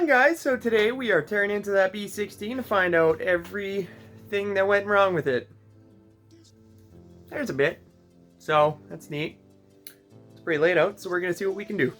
on, guys? So today we are tearing into that B16 to find out everything that went wrong with it. There's a bit. So that's neat. It's pretty laid out, so we're gonna see what we can do.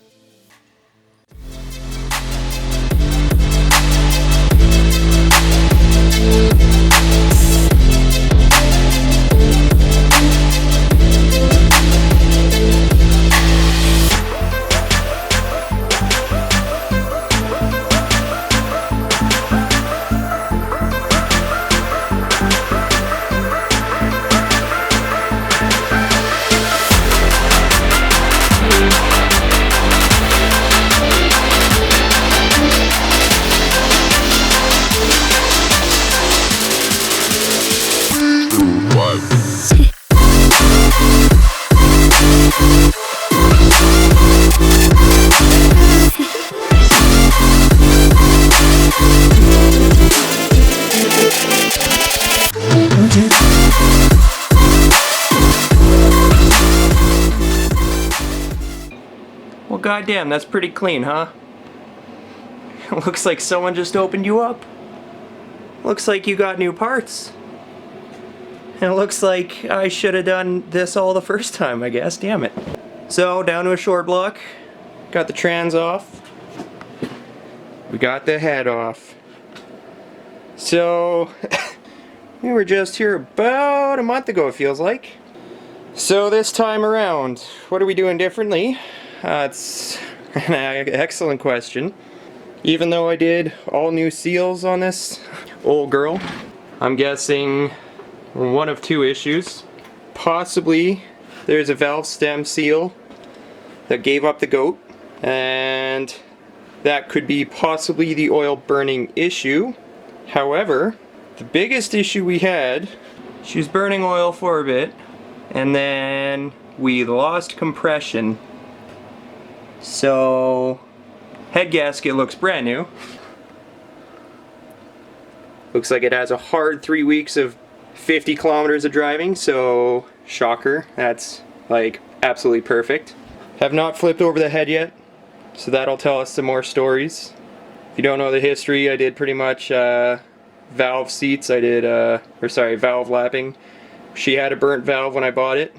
Well, goddamn, that's pretty clean, huh? It looks like someone just opened you up. Looks like you got new parts. And it looks like I should have done this all the first time, I guess. Damn it. So, down to a short block. Got the trans off. We got the head off. So, we were just here about a month ago, it feels like. So this time around, what are we doing differently? It's an excellent question. Even though I did all new seals on this old girl, I'm guessing one of two issues. Possibly there's a valve stem seal that gave up the goat, and that could be possibly the oil burning issue. However, the biggest issue we had, she was burning oil for a bit, and then we lost compression. So, head gasket looks brand new. Looks like it has a hard 3 weeks of 50 kilometers of driving, so shocker, that's like absolutely perfect. Have not flipped over the head yet, so that'll tell us some more stories. If you don't know the history, I did pretty much valve seats. I did, valve lapping. She had a burnt valve when I bought it.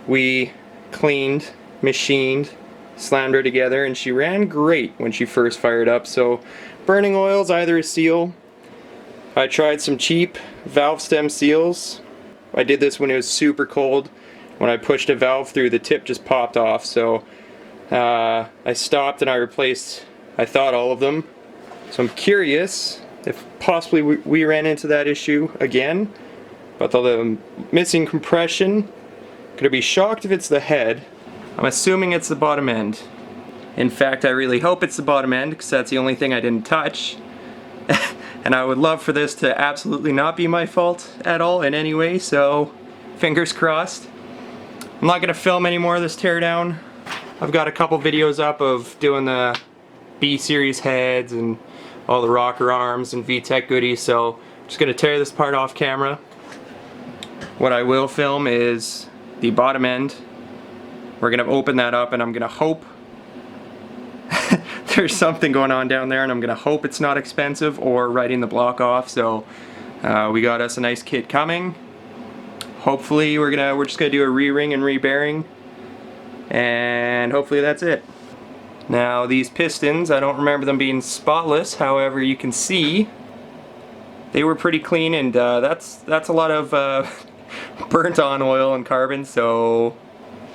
We cleaned, machined, slammed her together, and she ran great when she first fired up. So burning oil is either a seal. I tried some cheap valve stem seals. I did this when it was super cold. When I pushed a valve through, the tip just popped off. So I stopped and I replaced, I thought, all of them. So I'm curious if possibly we ran into that issue again. But the missing compression, gonna be shocked if it's the head. I'm assuming it's the bottom end. In fact, I really hope it's the bottom end, because that's the only thing I didn't touch. And I would love for this to absolutely not be my fault at all in any way, so fingers crossed. I'm not going to film any more of this teardown. I've got a couple videos up of doing the B series heads and all the rocker arms and VTEC goodies, so I'm just going to tear this part off camera. What I will film is the bottom end. We're going to open that up, and I'm going to hope there's something going on down there, and I'm going to hope it's not expensive or writing the block off. So we got us a nice kit coming. Hopefully we're just going to do a re-ring and re-bearing, and hopefully that's it. Now these pistons, I don't remember them being spotless. However, you can see they were pretty clean, and that's a lot of burnt on oil and carbon, so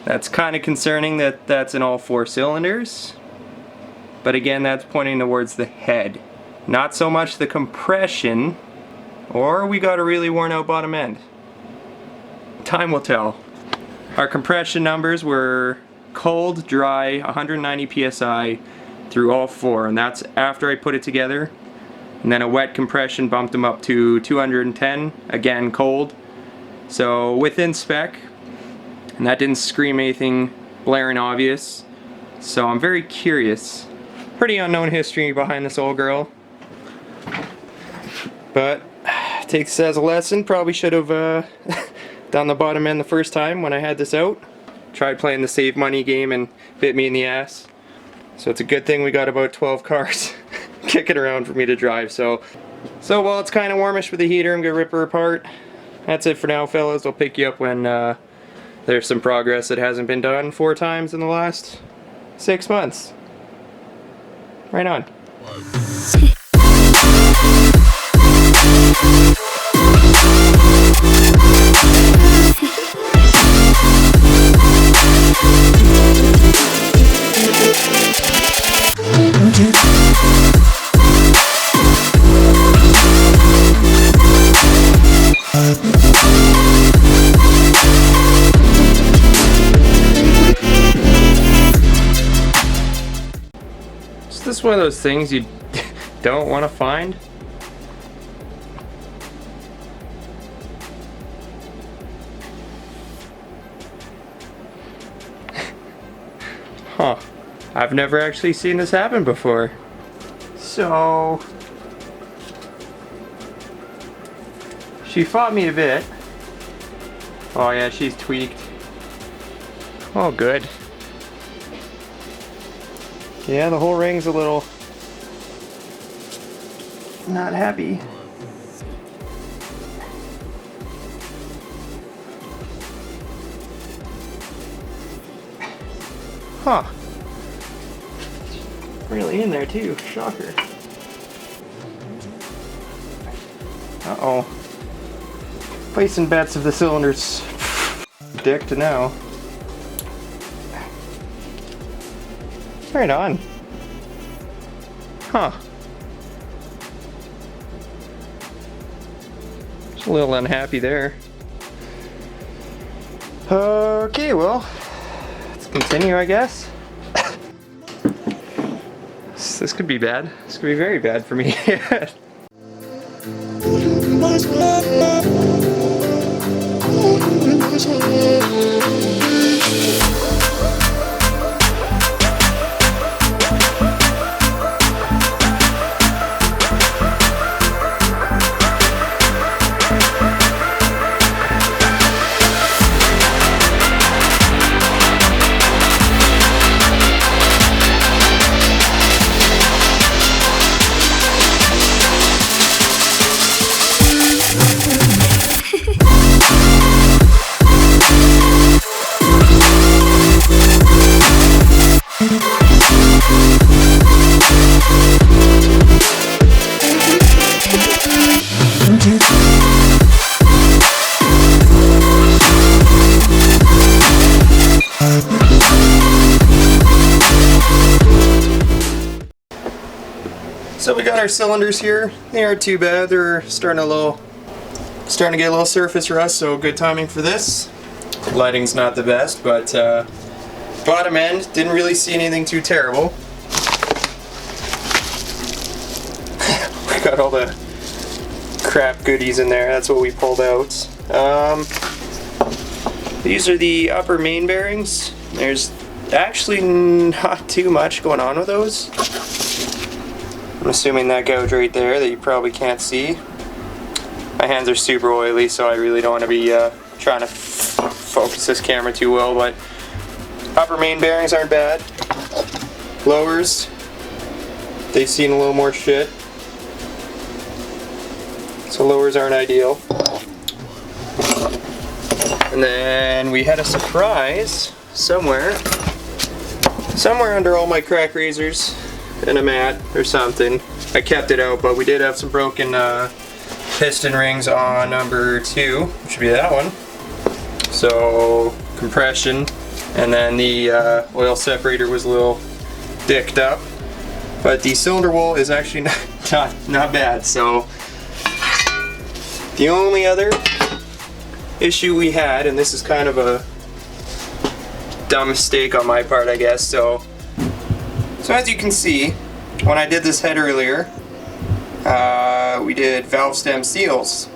that's kind of concerning that that's in all 4 cylinders. But again, that's pointing towards the head. Not so much the compression, or we got a really worn out bottom end. Time will tell. Our compression numbers were cold, dry, 190 psi through all 4, and that's after I put it together. And then a wet compression bumped them up to 210, again cold. So within spec, and that didn't scream anything blaring obvious. So I'm very curious. Pretty unknown history behind this old girl. But takes as a lesson. Probably should have done the bottom end the first time when I had this out. Tried playing the save money game and bit me in the ass. So it's a good thing we got about 12 cars. kicking around for me to drive. So while it's kind of warmish with the heater, I'm gonna rip her apart. That's it for now, fellas. I'll pick you up when there's some progress that hasn't been done 4 times in the last 6 months. Right on. Is this one of those things you don't want to find? Huh. I've never actually seen this happen before. So she fought me a bit. Oh yeah, she's tweaked. Oh good. Yeah, the whole ring's a little not happy. Huh. Really in there too. Shocker. Uh-oh. Placing bets of the cylinders. Dick to know. Right on. Huh. Just a little unhappy there. Okay, well, let's continue, I guess. This could be bad. This could be very bad for me. So we got our cylinders here. They aren't too bad. They're starting to get a little surface rust, so good timing for this. Lighting's not the best, but bottom end, didn't really see anything too terrible. We got all the crap goodies in there. That's what we pulled out. These are the upper main bearings. There's actually not too much going on with those. I'm assuming that gouge right there that you probably can't see. My hands are super oily, so I really don't want to be trying to focus this camera too well, but upper main bearings aren't bad. Lowers, they've seen a little more shit. So lowers aren't ideal. And then we had a surprise somewhere under all my crack razors and a mat or something. I kept it out, but we did have some broken piston rings on number 2, which would be that one. So compression, and then the oil separator was a little dicked up, but the cylinder wool is actually not bad. So the only other issue we had, and this is kind of a dumb mistake on my part, I guess. So as you can see, when I did this head earlier, we did valve stem seals.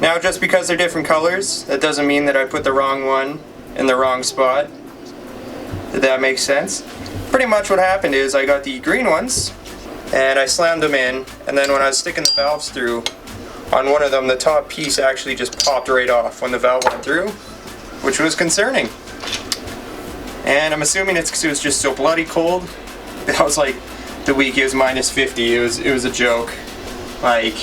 Now, just because they're different colors, that doesn't mean that I put the wrong one in the wrong spot. Did that make sense? Pretty much what happened is I got the green ones and I slammed them in, and then when I was sticking the valves through, on one of them the top piece actually just popped right off when the valve went through, which was concerning. And I'm assuming it's because it was just so bloody cold. I was like the week it was -50. It was a joke. Like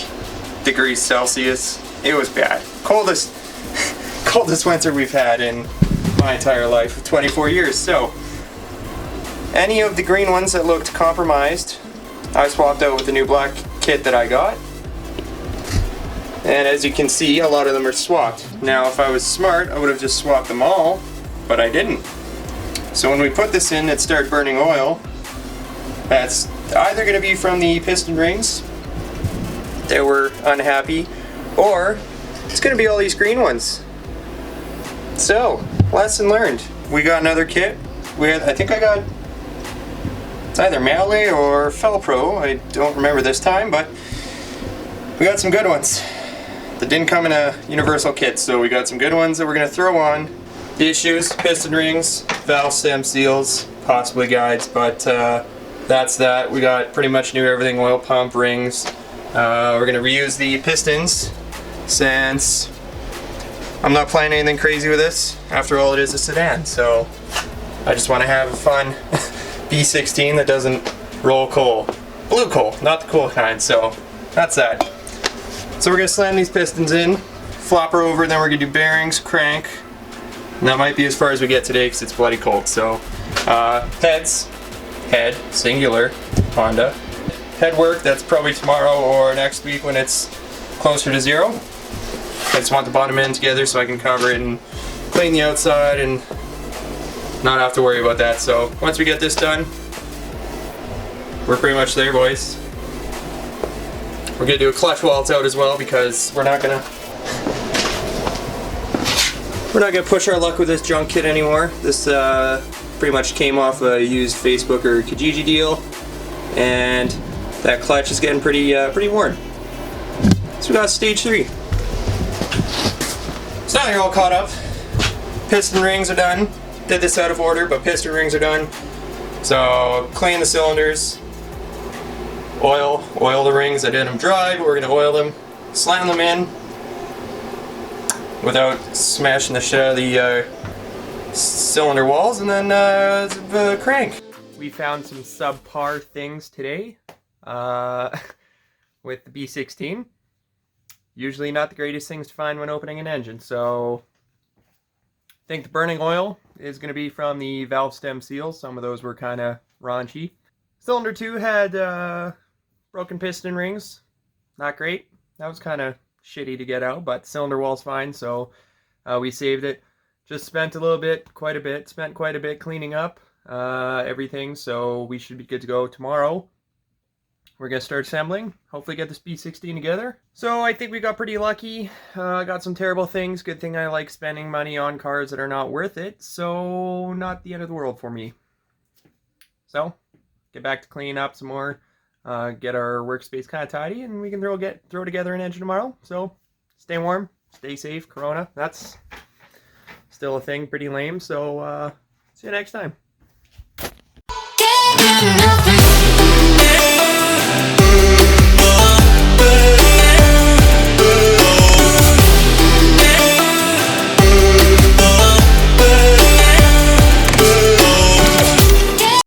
degrees Celsius. It was bad. Coldest winter we've had in my entire life of 24 years. So any of the green ones that looked compromised, I swapped out with the new black kit that I got. And as you can see, a lot of them are swapped. Now if I was smart, I would have just swapped them all, but I didn't. So when we put this in, it started burning oil. That's either going to be from the piston rings that were unhappy, or it's going to be all these green ones. So, lesson learned. We got another kit with, I think I got, it's either Melee or Felpro, I don't remember this time, but we got some good ones that didn't come in a universal kit, so we got some good ones that we're going to throw on. The issues, piston rings, valve stem seals, possibly guides, but that's that. We got pretty much new everything, oil pump, rings. We're going to reuse the pistons since I'm not planning anything crazy with this. After all, it is a sedan, so I just want to have a fun B16 that doesn't roll coal. Blue coal, not the cool kind, so that's that. So we're going to slam these pistons in, flop her over, then we're going to do bearings, crank, and that might be as far as we get today because it's bloody cold. So heads, head, singular, Honda. Head work, that's probably tomorrow or next week when it's closer to zero. I just want the bottom end together so I can cover it and clean the outside and not have to worry about that. So once we get this done, we're pretty much there, boys. We're gonna do a clutch while it's out as well because we're not gonna push our luck with this junk kit anymore. This pretty much came off a used Facebook or Kijiji deal, and that clutch is getting pretty worn. So we got stage 3. So now you're all caught up. Piston rings are done. Did this out of order, but piston rings are done. So clean the cylinders. Oil the rings. I did them dry, but we're gonna oil them, slam them in without smashing the shit out of the cylinder walls, and then crank. We found some subpar things today with the B16. Usually not the greatest things to find when opening an engine, so I think the burning oil is going to be from the valve stem seals. Some of those were kind of raunchy. Cylinder 2 had broken piston rings. Not great. That was kind of shitty to get out, but cylinder wall's fine, so we saved it. Just spent quite a bit cleaning up everything, so we should be good to go tomorrow. We're going to start assembling, hopefully get this B16 together. So I think we got pretty lucky. Got some terrible things. Good thing I like spending money on cars that are not worth it, so not the end of the world for me. So, get back to cleaning up some more, get our workspace kind of tidy, and we can throw together an engine tomorrow. So, stay warm, stay safe, Corona. That's still a thing, pretty lame, so see you next time.